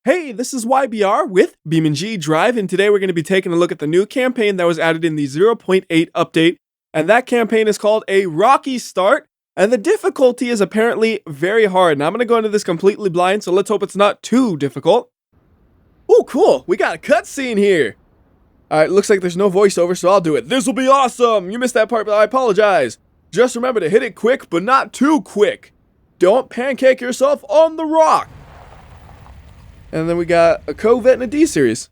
Hey, this is WhyBeAre with BeamNG.drive, and today we're going to be taking a look at the new campaign that was added in the 0.8 update, and that campaign is called A Rocky Start, and the difficulty is apparently very hard. Now, I'm going to go into this completely blind, so let's hope it's not too difficult. Oh, cool. We got a cutscene here. Alright, looks like there's no voiceover, so I'll do it. This will be awesome! You missed that part, but I apologize. Just remember to hit it quick, but not too quick. Don't pancake yourself on the rock. And then we got a Covet and a D-Series.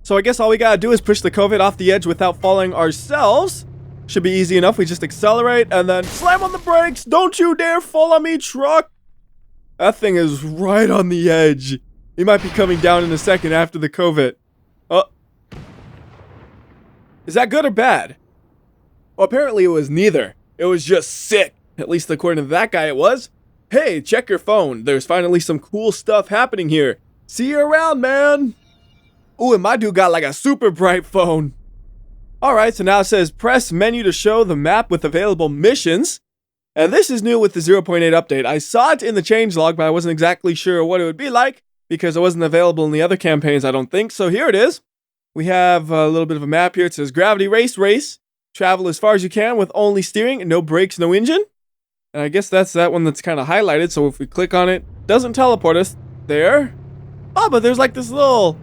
So I guess all we gotta do is push the Covet off the edge without falling ourselves. Should be easy enough. We just accelerate and then slam on the brakes. Don't you dare fall on me, truck. That thing is right on the edge. He might be coming down in a second after the Covet. Is that good or bad? Well, apparently it was neither. It was just sick. At least according to that guy it was. Hey, check your phone. There's finally some cool stuff happening here. See you around, man. Ooh, and my dude got like a super bright phone. Alright, so now it says press menu to show the map with available missions. And this is new with the 0.8 update. I saw it in the changelog, but I wasn't exactly sure what it would be like because it wasn't available in the other campaigns, I don't think. So here it is. We have a little bit of a map here. It says gravity race. Travel as far as you can with only steering, no brakes, no engine. And I guess that's that one that's kind of highlighted, so if we click on it, doesn't teleport us there. Oh, but there's like this little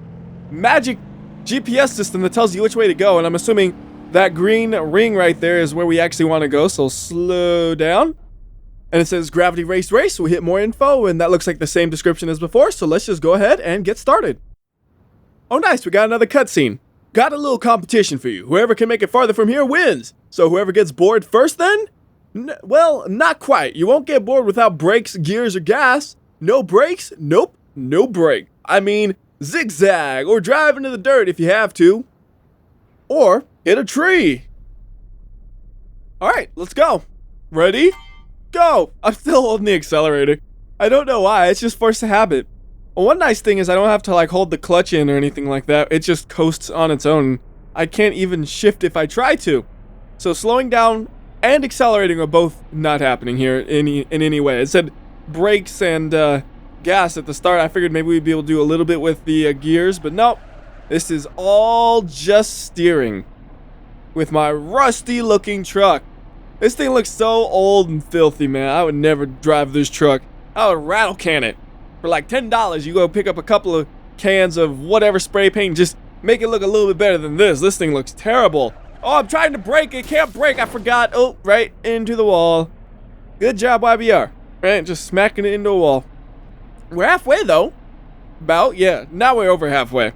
magic GPS system that tells you which way to go, and I'm assuming that green ring right there is where we actually want to go, so slow down. And it says gravity race, so we hit more info, and that looks like the same description as before, so let's just go ahead and get started. Oh nice, we got another cutscene. Got a little competition for you. Whoever can make it farther from here wins. So whoever gets bored first then? Well, not quite. You won't get bored without brakes, gears, or gas. No brakes? Nope. No brake. I mean, zigzag, or drive into the dirt if you have to. Or hit a tree. Alright, let's go. Ready? Go! I'm still holding the accelerator. I don't know why, it's just force of habit. Well, one nice thing is I don't have to like hold the clutch in or anything like that. It just coasts on its own. I can't even shift if I try to. So slowing down and accelerating are both not happening here in any way. It said brakes and gas at the start. I figured maybe we'd be able to do a little bit with the gears, but no. This is all just steering with my rusty looking truck. This thing looks so old and filthy, man. I would never drive this truck. I would rattle can it. For like $10, you go pick up a couple of cans of whatever spray paint and just make it look a little bit better than this. This thing looks terrible. Oh, I'm trying to brake. It can't brake. I forgot. Oh, right into the wall. Good job, WhyBeAre. Right, just smacking it into a wall. We're halfway, though. About, yeah. Now we're over halfway.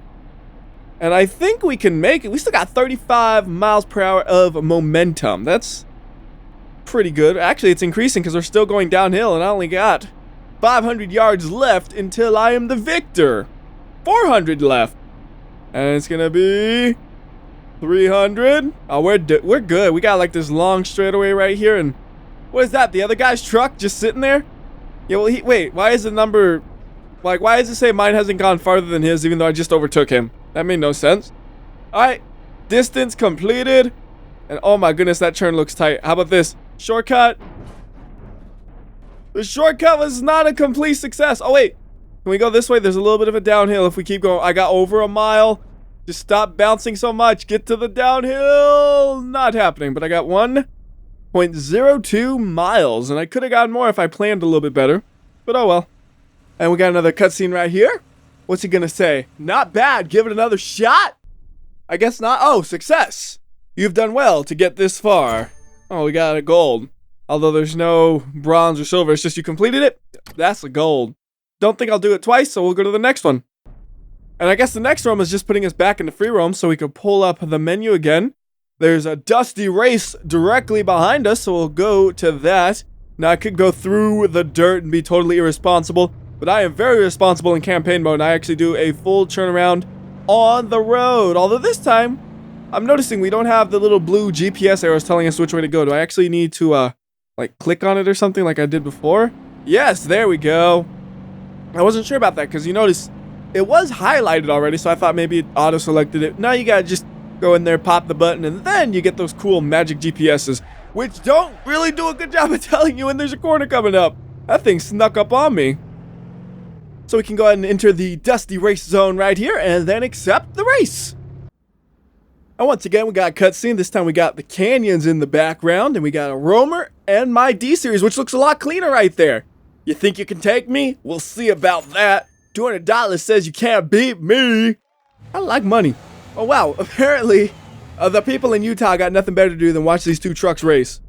And I think we can make it. We still got 35 miles per hour of momentum. That's pretty good. Actually, it's increasing because we're still going downhill, and I only got 500 yards left until I am the victor. 400 left. And it's going to be 300. Oh, we're good. We got like this long straightaway right here, and what is that? The other guy's truck just sitting there? Yeah, well, wait. Why is the number like? Why does it say mine hasn't gone farther than his, even though I just overtook him? That made no sense. All right, distance completed, and oh my goodness, that turn looks tight. How about this shortcut? The shortcut was not a complete success. Oh wait, can we go this way? There's a little bit of a downhill if we keep going. I got over a mile. Just stop bouncing so much. Get to the downhill. Not happening, but I got 1.02 miles, and I could have gotten more if I planned a little bit better, but oh well. And we got another cutscene right here. What's he gonna say? Not bad. Give it another shot? I guess not. Oh, success. You've done well to get this far. Oh, we got a gold. Although there's no bronze or silver. It's just you completed it. That's a gold. Don't think I'll do it twice, so we'll go to the next one. And I guess the next room is just putting us back into free roam so we could pull up the menu again. There's a dusty race directly behind us, so we'll go to that. Now, I could go through the dirt and be totally irresponsible, but I am very responsible in campaign mode, and I actually do a full turnaround on the road. Although this time, I'm noticing we don't have the little blue GPS arrows telling us which way to go. Do I actually need to, like, click on it or something like I did before? Yes, there we go. I wasn't sure about that, because you notice it was highlighted already, so I thought maybe it auto-selected it. Now you gotta just go in there, pop the button, and then you get those cool magic GPSs, which don't really do a good job of telling you when there's a corner coming up. That thing snuck up on me. So we can go ahead and enter the dusty race zone right here and then accept the race. And once again, we got a cutscene. This time we got the canyons in the background, and we got a roamer and my D-Series, which looks a lot cleaner right there. You think you can take me? We'll see about that. $200 says you can't beat me. I like money. Oh wow, apparently the people in Utah got nothing better to do than watch these two trucks race.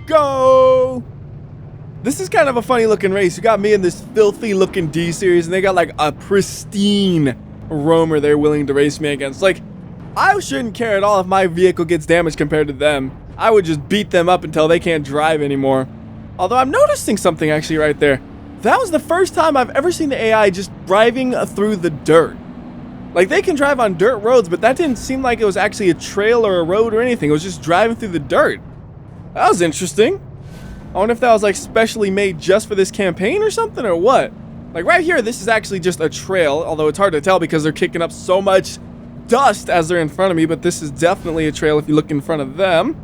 Go! This is kind of a funny looking race. You got me in this filthy looking D-Series, and they got like a pristine roamer they're willing to race me against. Like, I shouldn't care at all if my vehicle gets damaged compared to them. I would just beat them up until they can't drive anymore. Although I'm noticing something actually right there. That was the first time I've ever seen the AI just driving through the dirt. Like, they can drive on dirt roads, but that didn't seem like it was actually a trail or a road or anything. It was just driving through the dirt. That was interesting. I wonder if that was like specially made just for this campaign or something, or what? Like right here, this is actually just a trail, although it's hard to tell because they're kicking up so much dust as they're in front of me, but this is definitely a trail if you look in front of them.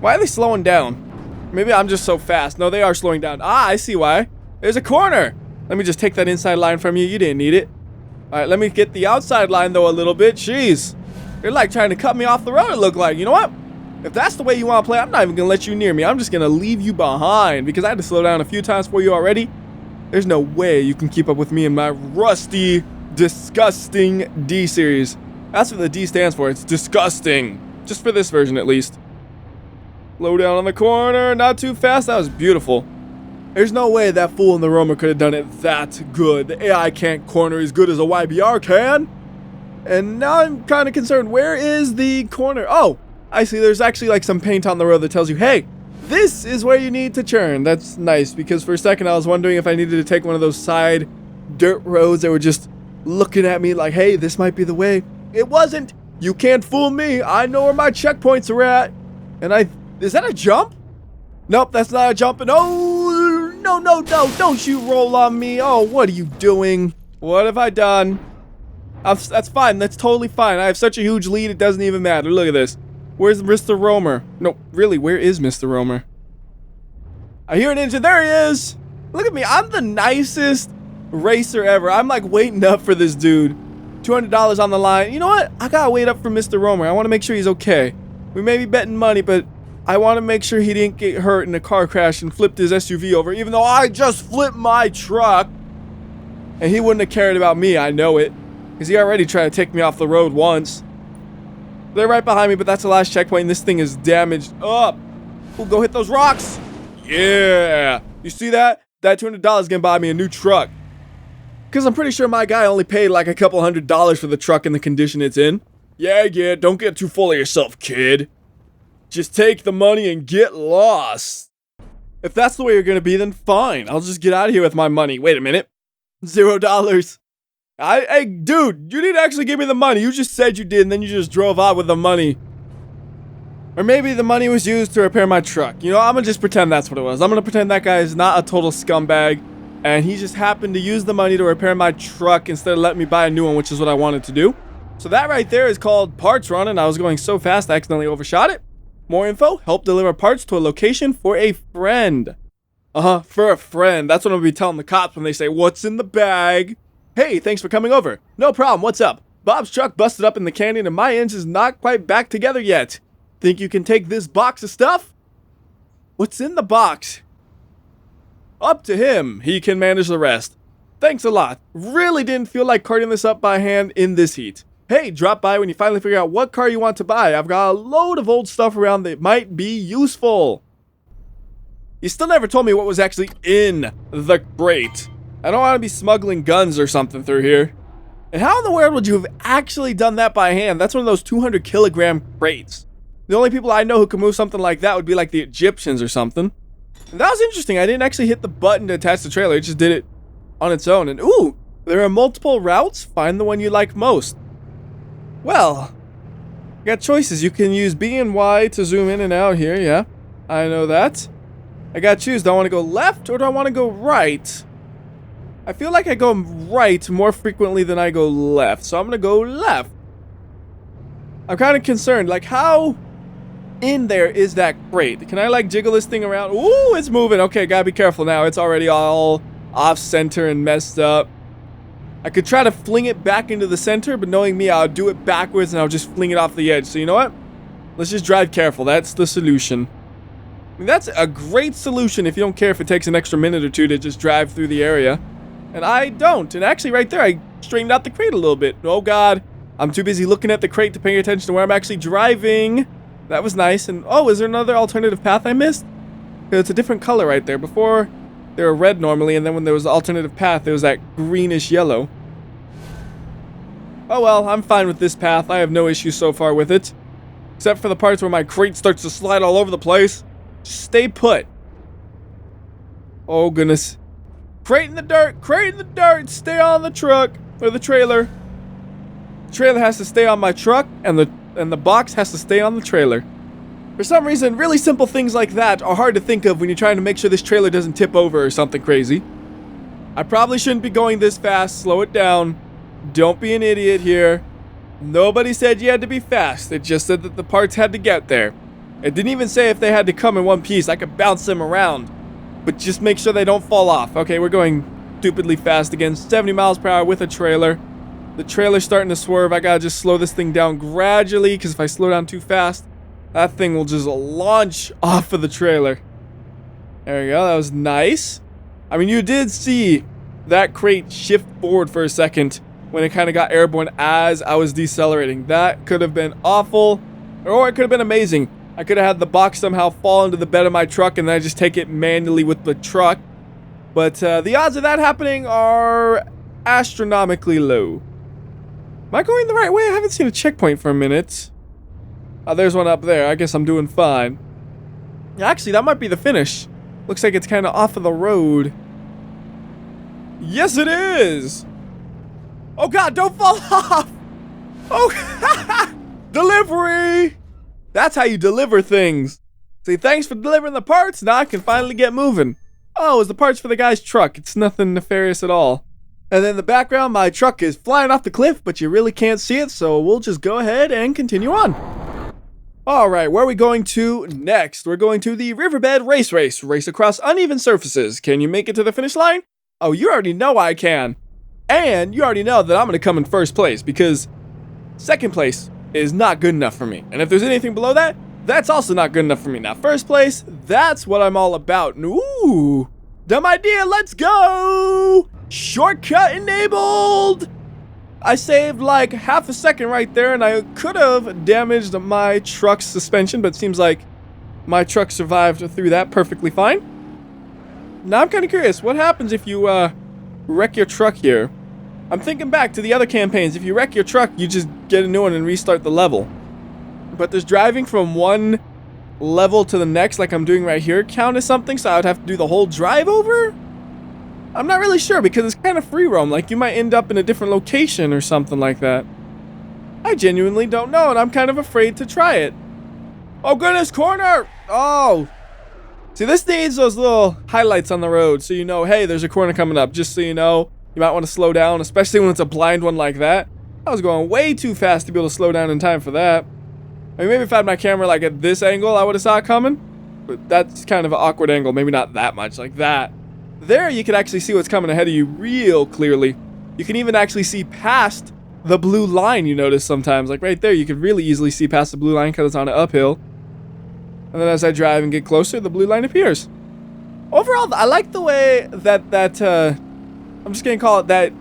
Why are they slowing down? Maybe I'm just so fast. No, they are slowing down. Ah, I see why. There's a corner. Let me just take that inside line from you. You didn't need it. All right, let me get the outside line though a little bit. Jeez. They're like trying to cut me off the road, it looked like. You know what? If that's the way you want to play, I'm not even going to let you near me. I'm just going to leave you behind because I had to slow down a few times for you already. There's no way you can keep up with me in my rusty, disgusting D-Series. That's what the D stands for. It's disgusting. Just for this version, at least. Slow down on the corner. Not too fast. That was beautiful. There's no way that fool in the roamer could have done it that good. The AI can't corner as good as a WhyBeAre can. And now I'm kind of concerned. Where is the corner? Oh, I see. There's actually like some paint on the road that tells you, hey, this is where you need to turn. That's nice, because for a second I was wondering if I needed to take one of those side dirt roads that were just looking at me like, hey, this might be the way. It wasn't. You can't fool me. I know where my checkpoints are at. And is that a jump? Nope, that's not a jump. And oh, no, don't you roll on me. Oh, what are you doing? What have I done? That's fine. That's totally fine. I have such a huge lead, it doesn't even matter. Look at this. Where's Mr. Roamer? No, really, where is Mr. Roamer? I hear an engine. There he is. Look at me. I'm the nicest racer ever. I'm like waiting up for this dude. $200 on the line. You know what? I gotta wait up for Mr. Roamer. I want to make sure he's okay. We may be betting money, but I want to make sure he didn't get hurt in a car crash and flipped his SUV over, even though I just flipped my truck. And he wouldn't have cared about me. I know it. Because he already tried to take me off the road once. They're right behind me, but that's the last checkpoint, and this thing is damaged up. Ooh, go hit those rocks. Yeah. You see that? That $200 can buy me a new truck. Because I'm pretty sure my guy only paid like a couple $100s for the truck in the condition it's in. Yeah, don't get too full of yourself, kid. Just take the money and get lost. If that's the way you're going to be, then fine. I'll just get out of here with my money. Wait a minute. $0. Hey, dude, you didn't actually give me the money. You just said you did, and then you just drove out with the money. Or maybe the money was used to repair my truck. You know, I'm going to just pretend that's what it was. I'm going to pretend that guy is not a total scumbag, and he just happened to use the money to repair my truck instead of letting me buy a new one, which is what I wanted to do. So that right there is called parts run, and I was going so fast I accidentally overshot it. More info, help deliver parts to a location for a friend. For a friend. That's what I'm going to be telling the cops when they say, what's in the bag? Hey, thanks for coming over. No problem, what's up? Bob's truck busted up in the canyon and my engine's not quite back together yet. Think you can take this box of stuff? What's in the box? Up to him. He can manage the rest. Thanks a lot. Really didn't feel like carting this up by hand in this heat. Hey, drop by when you finally figure out what car you want to buy. I've got a load of old stuff around that might be useful. You still never told me what was actually in the crate. I don't want to be smuggling guns or something through here. And how in the world would you have actually done that by hand? That's one of those 200 kilogram crates. The only people I know who can move something like that would be like the Egyptians or something. And that was interesting. I didn't actually hit the button to attach the trailer. It just did it on its own. And ooh, there are multiple routes. Find the one you like most. Well, you got choices. You can use B and Y to zoom in and out here. Yeah, I know that. I gotta choose. Do I want to go left or do I want to go right? I feel like I go right more frequently than I go left, so I'm gonna go left. I'm kind of concerned, like how in there is that crate. Can I like jiggle this thing around? Ooh, it's moving. Okay, gotta be careful now. It's already all off center and messed up. I could try to fling it back into the center, but knowing me, I'll do it backwards and I'll just fling it off the edge. So you know what? Let's just drive careful. That's the solution. I mean, that's a great solution if you don't care if it takes an extra minute or two to just drive through the area. And I don't. And actually right there, I straightened out the crate a little bit. Oh God, I'm too busy looking at the crate to pay attention to where I'm actually driving. That was nice. And oh, is there another alternative path I missed? It's a different color right there. Before, they were red normally, and then when there was the alternative path, there was that greenish yellow. Oh well, I'm fine with this path. I have no issues so far with it. Except for the parts where my crate starts to slide all over the place. Stay put. Oh goodness. Crate in the dirt! Crate in the dirt! Stay on the truck! Or the trailer. The trailer has to stay on my truck, and the box has to stay on the trailer. For some reason, really simple things like that are hard to think of when you're trying to make sure this trailer doesn't tip over or something crazy. I probably shouldn't be going this fast. Slow it down. Don't be an idiot here. Nobody said you had to be fast. It just said that the parts had to get there. It didn't even say if they had to come in one piece. I could bounce them around. But just make sure they don't fall off. Okay, we're going stupidly fast again. 70 miles per hour with a trailer. The trailer's starting to swerve. I gotta just slow this thing down gradually, because if I slow down too fast, that thing will just launch off of the trailer. There we go. That was nice. I mean, you did see that crate shift forward for a second when it kind of got airborne as I was decelerating. That could have been awful, or it could have been amazing. I could have had the box somehow fall into the bed of my truck and then I just take it manually with the truck. But the odds of that happening are astronomically low. Am I going the right way? I haven't seen a checkpoint for a minute. Oh, there's one up there. I guess I'm doing fine. Actually, that might be the finish. Looks like it's kind of off of the road. Yes, it is! Oh God, don't fall off! Oh, delivery! That's how you deliver things. Say thanks for delivering the parts. Now I can finally get moving. Oh, it's the parts for the guy's truck. It's nothing nefarious at all. And then in the background, my truck is flying off the cliff, but you really can't see it, so we'll just go ahead and continue on. Alright, where are we going to next? We're going to the Riverbed race. Race across uneven surfaces. Can you make it to the finish line? Oh, you already know I can. And you already know that I'm going to come in first place, because second place is not good enough for me. And if there's anything below that, that's also not good enough for me. Now, first place, that's what I'm all about. Ooh, dumb idea, let's go! Shortcut enabled! I saved like half a second right there, and I could have damaged my truck's suspension, but it seems like my truck survived through that perfectly fine. Now I'm kind of curious, what happens if you wreck your truck here? I'm thinking back to the other campaigns. If you wreck your truck, you just get a new one and restart the level. But does driving from one level to the next, like I'm doing right here, count as something? So I would have to do the whole drive over? I'm not really sure, because it's kind of free roam. Like, you might end up in a different location or something like that. I genuinely don't know, and I'm kind of afraid to try it. Oh goodness, corner! Oh! See, this needs those little highlights on the road, so you know, hey, there's a corner coming up. Just so you know, you might want to slow down, especially when it's a blind one like that. I was going way too fast to be able to slow down in time for that. I mean, maybe if I had my camera like at this angle, I would have saw it coming. But that's kind of an awkward angle. Maybe not that much, like that. There, you can actually see what's coming ahead of you real clearly. You can even actually see past the blue line, you notice sometimes. Like right there, you can really easily see past the blue line because it's on an uphill. And then as I drive and get closer, the blue line appears. Overall, I like the way that I'm just going to call it that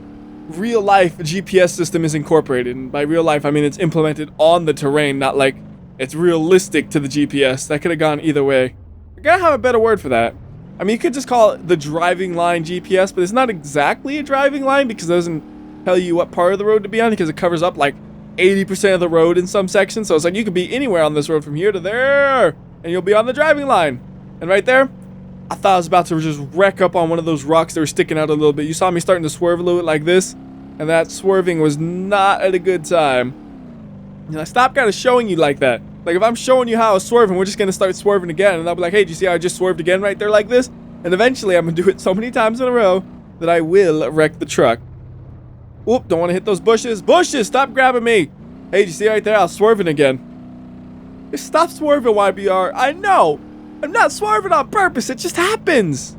real-life GPS system is incorporated. And by real life, I mean it's implemented on the terrain, not like it's realistic to the GPS. That could have gone either way. I gotta have a better word for that. I mean, you could just call it the driving line GPS, but it's not exactly a driving line because it doesn't tell you what part of the road to be on, because it covers up like 80% of the road in some sections. So it's like you could be anywhere on this road from here to there, and you'll be on the driving line. And right there, I thought I was about to just wreck up on one of those rocks that were sticking out a little bit. You saw me starting to swerve a little bit like this, and that swerving was not at a good time. And I stopped kind of showing you like that. Like, if I'm showing you how I was swerving, we're just going to start swerving again. And I'll be like, hey, do you see how I just swerved again right there like this? And eventually, I'm going to do it so many times in a row that I will wreck the truck. Whoop, don't want to hit those bushes. Bushes, stop grabbing me. Hey, do you see right there? I was swerving again. Just stop swerving, WhyBeAre. I know. I'm not swerving on purpose. It just happens.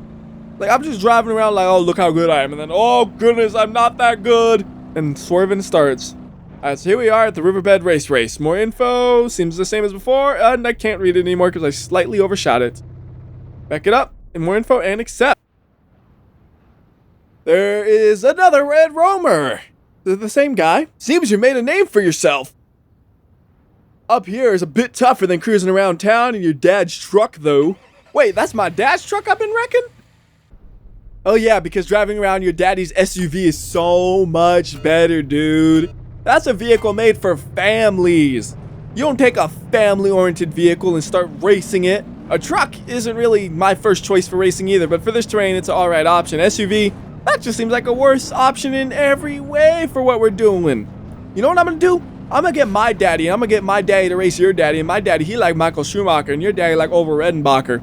Like, I'm just driving around like, oh, look how good I am. And then, oh, goodness, I'm not that good. And swerving starts. All right, so here we are at the Riverbed race. More info. Seems the same as before. And I can't read it anymore because I slightly overshot it. Back it up. And more info and accept. There is another red roamer. They're the same guy. Seems you made a name for yourself. Up here is a bit tougher than cruising around town in your dad's truck, though. Wait, that's my dad's truck I've been wrecking? Oh yeah, because driving around your daddy's SUV is so much better, dude. That's a vehicle made for families. You don't take a family-oriented vehicle and start racing it. A truck isn't really my first choice for racing either, but for this terrain, it's an alright option. SUV, that just seems like a worse option in every way for what we're doing. You know what I'm gonna do? I'm gonna get my daddy, and I'm gonna get my daddy to race your daddy, and my daddy, he like Michael Schumacher, and your daddy like Oliver Redenbacher.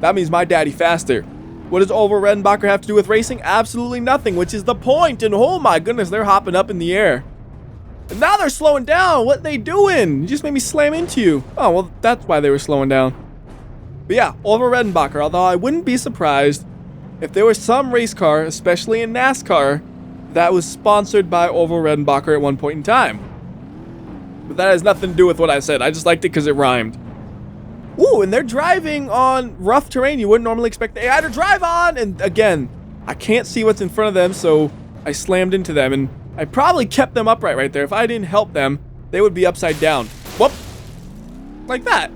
That means my daddy faster. What does Oliver Redenbacher have to do with racing? Absolutely nothing, which is the point. And oh my goodness, they're hopping up in the air. And now they're slowing down. What they doing? You just made me slam into you. Oh, well, that's why they were slowing down. But yeah, Oliver Redenbacher, although I wouldn't be surprised if there was some race car, especially in NASCAR, that was sponsored by Oliver Redenbacher at one point in time. But that has nothing to do with what I said. I just liked it because it rhymed. Ooh, and they're driving on rough terrain you wouldn't normally expect the AI to drive on. And again, I can't see what's in front of them, so I slammed into them. And I probably kept them upright right there. If I didn't help them, they would be upside down. Whoop. Like that.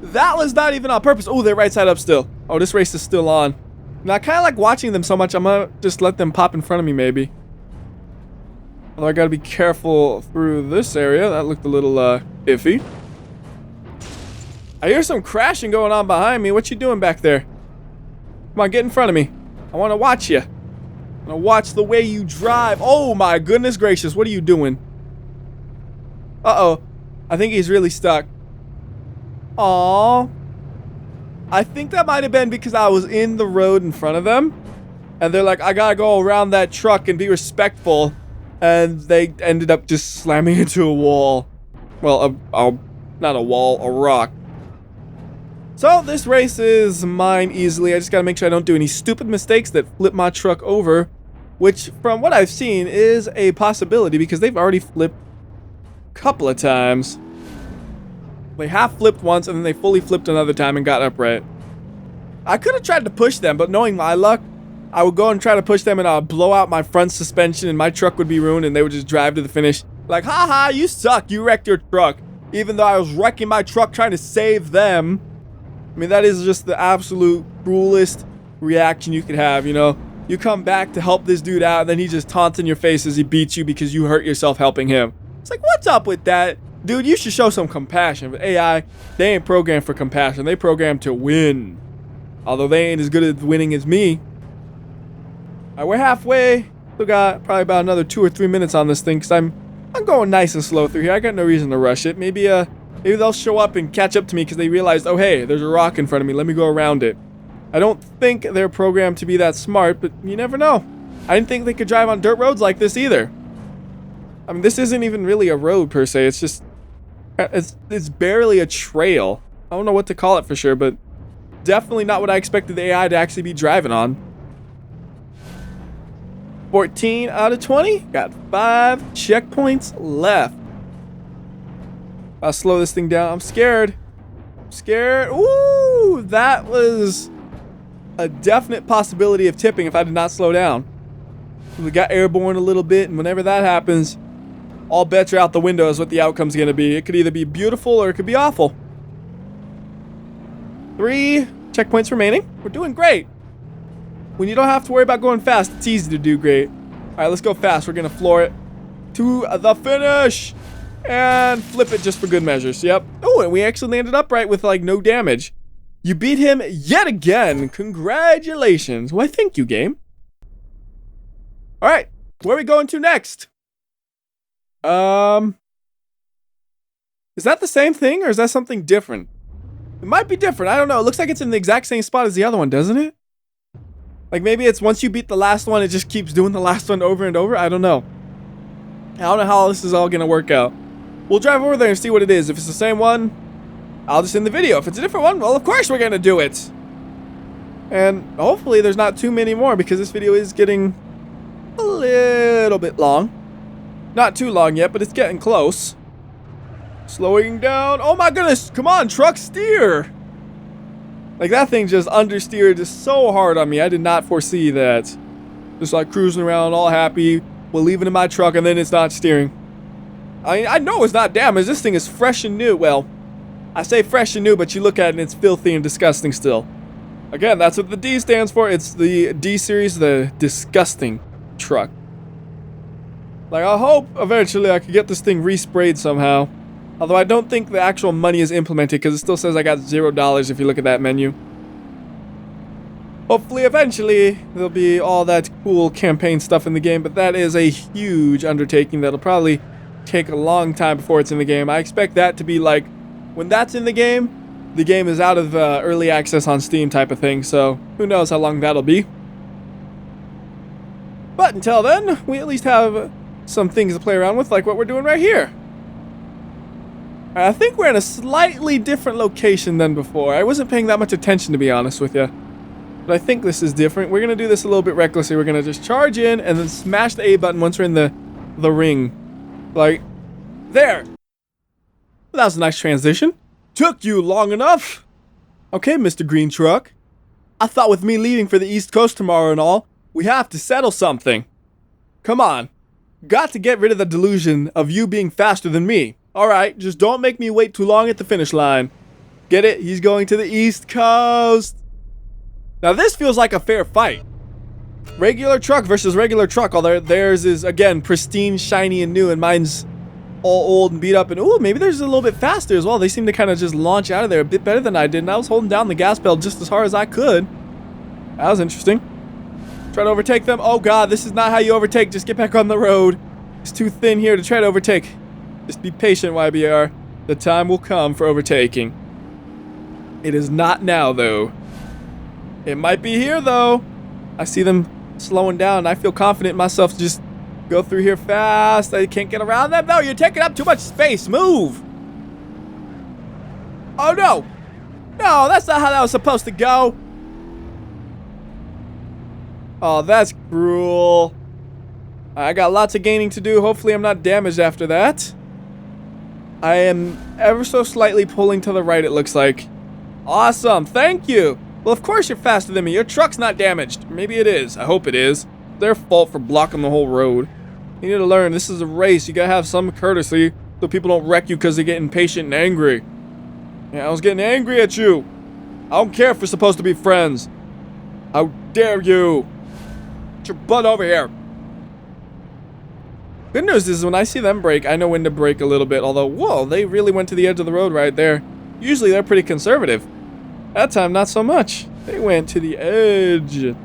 That was not even on purpose. Oh, they're right side up still. Oh, this race is still on. Now, I kind of like watching them so much, I'm going to just let them pop in front of me, maybe. Although I got to be careful through this area. That looked a little iffy. I hear some crashing going on behind me. What you doing back there? Come on, get in front of me. I want to watch you. I want to watch the way you drive. Oh my goodness gracious, what are you doing? Uh-oh. I think he's really stuck. Aww. I think that might have been because I was in the road in front of them. And they're like, I gotta go around that truck and be respectful. And they ended up just slamming into a wall. Well, not a wall, a rock. So this race is mine easily. I just gotta make sure I don't do any stupid mistakes that flip my truck over, which from what I've seen is a possibility because they've already flipped a couple of times. They half flipped once and then they fully flipped another time and got upright. I could have tried to push them, but knowing my luck, I would go and try to push them and I'll blow out my front suspension and my truck would be ruined and they would just drive to the finish. Like, haha, you suck, you wrecked your truck. Even though I was wrecking my truck trying to save them. I mean, that is just the absolute cruelest reaction you could have, you know? You come back to help this dude out, and then he just taunts in your face as he beats you because you hurt yourself helping him. It's like, what's up with that? Dude, you should show some compassion. But AI, they ain't programmed for compassion. They programmed to win. Although they ain't as good at winning as me. Alright, we're halfway. Still got probably about another 2 or 3 minutes on this thing because I'm going nice and slow through here. I got no reason to rush it. Maybe they'll show up and catch up to me because they realized, oh hey, there's a rock in front of me. Let me go around it. I don't think they're programmed to be that smart, but you never know. I didn't think they could drive on dirt roads like this either. I mean, this isn't even really a road per se. It's just, it's barely a trail. I don't know what to call it for sure, but definitely not what I expected the AI to actually be driving on. 14 out of 20. Got 5 checkpoints left. I'll slow this thing down. I'm scared. I'm scared. Ooh, that was a definite possibility of tipping if I did not slow down. We got airborne a little bit, and whenever that happens, all bets are out the window is what the outcome's going to be. It could either be beautiful or it could be awful. 3 checkpoints remaining. We're doing great. When you don't have to worry about going fast, it's easy to do great. All right, let's go fast. We're going to floor it to the finish. And flip it just for good measures. Yep. Oh, and we actually landed upright with like no damage. You beat him yet again. Congratulations. Why, thank you, game. All right, where are we going to next? Is that the same thing or is that something different? It might be different. I don't know. It looks like it's in the exact same spot as the other one, doesn't it? Like maybe it's once you beat the last one, it just keeps doing the last one over and over. I don't know. I don't know how this is all going to work out. We'll drive over there and see what it is. If it's the same one, I'll just end the video. If it's a different one, well, of course we're gonna do it. And hopefully there's not too many more, because this video is getting a little bit long. Not too long yet, but it's getting close. Slowing down. Oh my goodness, come on, truck, steer. Like, that thing just understeered just so hard on me. I did not foresee that. Just like cruising around all happy, we'll leave it in my truck, and then it's not steering. I know it's not damaged. This thing is fresh and new. Well, I say fresh and new, but you look at it and it's filthy and disgusting still. Again, that's what the D stands for. It's the D series, the disgusting truck. Like, I hope eventually I could get this thing resprayed somehow. Although I don't think the actual money is implemented, because it still says I got $0 if you look at that menu. Hopefully eventually there'll be all that cool campaign stuff in the game, but that is a huge undertaking that'll probably take a long time before it's in the game. I expect that to be like, when that's in the game is out of early access on Steam type of thing, so who knows how long that'll be. But until then, we at least have some things to play around with, like what we're doing right here. I think we're in a slightly different location than before. I wasn't paying that much attention, to be honest with you. But I think this is different. We're going to do this a little bit recklessly. We're going to just charge in and then smash the A button once we're in the ring. Like, there. That was a nice transition. Took you long enough. Okay, Mr. Green Truck. I thought with me leaving for the East Coast tomorrow and all, we have to settle something. Come on. Got to get rid of the delusion of you being faster than me. Alright, just don't make me wait too long at the finish line. Get it? He's going to the East Coast. Now this feels like a fair fight. Regular truck versus regular truck. Although theirs is, again, pristine, shiny, and new, and mine's all old and beat up. And ooh, maybe theirs is a little bit faster as well. They seem to kind of just launch out of there a bit better than I did. And I was holding down the gas pedal just as hard as I could. That was interesting. Try to overtake them. Oh god, this is not how you overtake. Just get back on the road. It's too thin here to try to overtake. Just be patient, WhyBeAre. The time will come for overtaking. It is not now, though. It might be here, though. I see them slowing down. I feel confident in myself to just go through here fast. I can't get around them. No, you're taking up too much space. Move. Oh, no. No, that's not how that was supposed to go. Oh, that's cruel. I got lots of gaining to do. Hopefully I'm not damaged after that. I am ever so slightly pulling to the right, it looks like. Awesome, thank you. Well, of course you're faster than me. Your truck's not damaged. Maybe it is. I hope it is. It's their fault for blocking the whole road. You need to learn, this is a race. You gotta have some courtesy so people don't wreck you because they get impatient and angry. Yeah, I was getting angry at you. I don't care if we're supposed to be friends. How dare you? Get your butt over here. Good news is when I see them brake, I know when to brake a little bit. Although, whoa, they really went to the edge of the road right there. Usually they're pretty conservative. That time, not so much. They went to the edge. And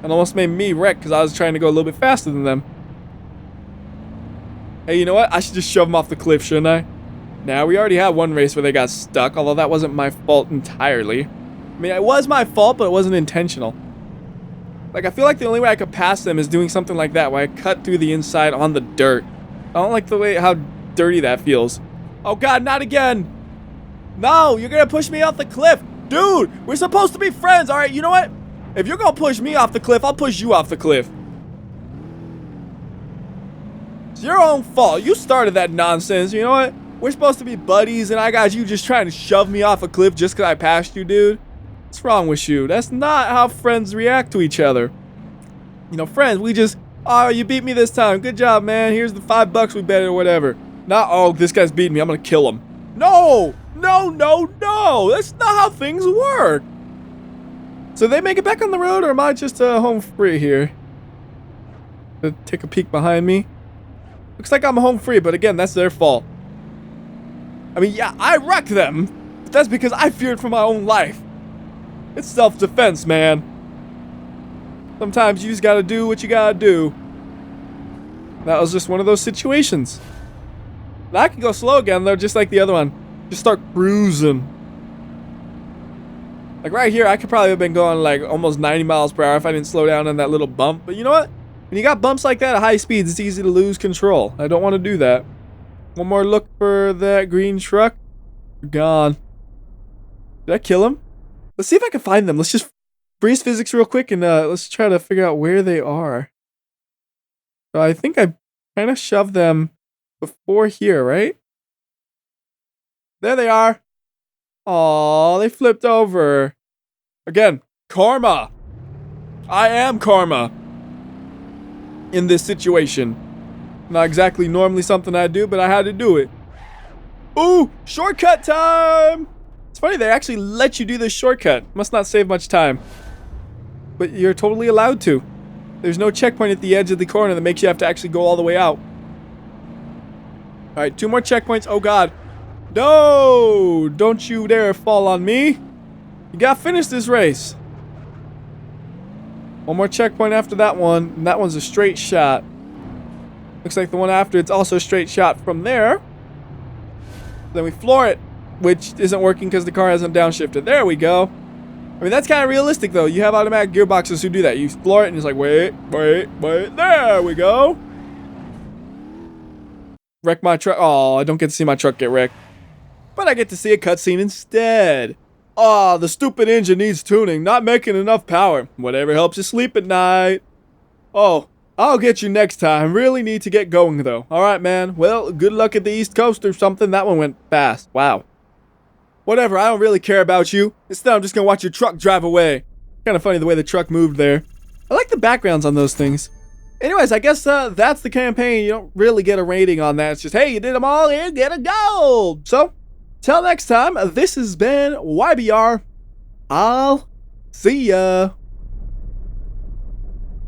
almost made me wreck because I was trying to go a little bit faster than them. Hey, you know what? I should just shove them off the cliff, shouldn't I? Now, we already had one race where they got stuck, although that wasn't my fault entirely. I mean, it was my fault, but it wasn't intentional. Like, I feel like the only way I could pass them is doing something like that, where I cut through the inside on the dirt. I don't like the way, how dirty that feels. Oh god, not again! No, you're gonna push me off the cliff! Dude, we're supposed to be friends, alright? You know what? If you're gonna push me off the cliff, I'll push you off the cliff. It's your own fault. You started that nonsense, you know what? We're supposed to be buddies, and I got you just trying to shove me off a cliff just because I passed you, dude. What's wrong with you? That's not how friends react to each other. You know, friends, we just, oh, you beat me this time. Good job, man. Here's the $5 we bet or whatever. Not, oh, this guy's beating me. I'm going to kill him. No, no, no, no. That's not how things work. So they make it back on the road, or am I just home free here? Take a peek behind me. Looks like I'm home free, but again, that's their fault. I mean, yeah, I wrecked them, but that's because I feared for my own life. It's self-defense, man. Sometimes you just gotta do what you gotta do. That was just one of those situations. And I can go slow again, though, just like the other one. Just start cruising. Like right here, I could probably have been going like almost 90 miles per hour if I didn't slow down on that little bump. But you know what? When you got bumps like that at high speeds, it's easy to lose control. I don't want to do that. One more look for that green truck. Gone. Did I kill him? Let's see if I can find them. Let's just freeze physics real quick and let's try to figure out where they are. So I think I kind of shoved them before here, right? There they are. Aw, they flipped over. Again, karma. I am karma in this situation. Not exactly normally something I do, but I had to do it. Ooh, shortcut time! It's funny, they actually let you do this shortcut. Must not save much time. But you're totally allowed to. There's no checkpoint at the edge of the corner that makes you have to actually go all the way out. Alright, 2 more checkpoints. Oh god. No! Don't you dare fall on me. You gotta finish this race. 1 more checkpoint after that one, and that one's a straight shot. Looks like the one after it's also a straight shot from there. Then we floor it, which isn't working because the car hasn't downshifted. There we go. I mean, that's kind of realistic, though. You have automatic gearboxes who do that. You floor it, and it's like, wait. There we go. Wreck my truck. Oh, I don't get to see my truck get wrecked. But I get to see a cutscene instead. Oh, the stupid engine needs tuning. Not making enough power. Whatever helps you sleep at night. Oh, I'll get you next time. Really need to get going, though. Alright, man. Well, good luck at the East Coast or something. That one went fast. Wow. Whatever, I don't really care about you. Instead, I'm just gonna watch your truck drive away. Kind of funny the way the truck moved there. I like the backgrounds on those things. Anyways, I guess that's the campaign. You don't really get a rating on that. It's just, hey, you did them all, you get a gold. So, till next time, this has been WhyBeAre. I'll see ya.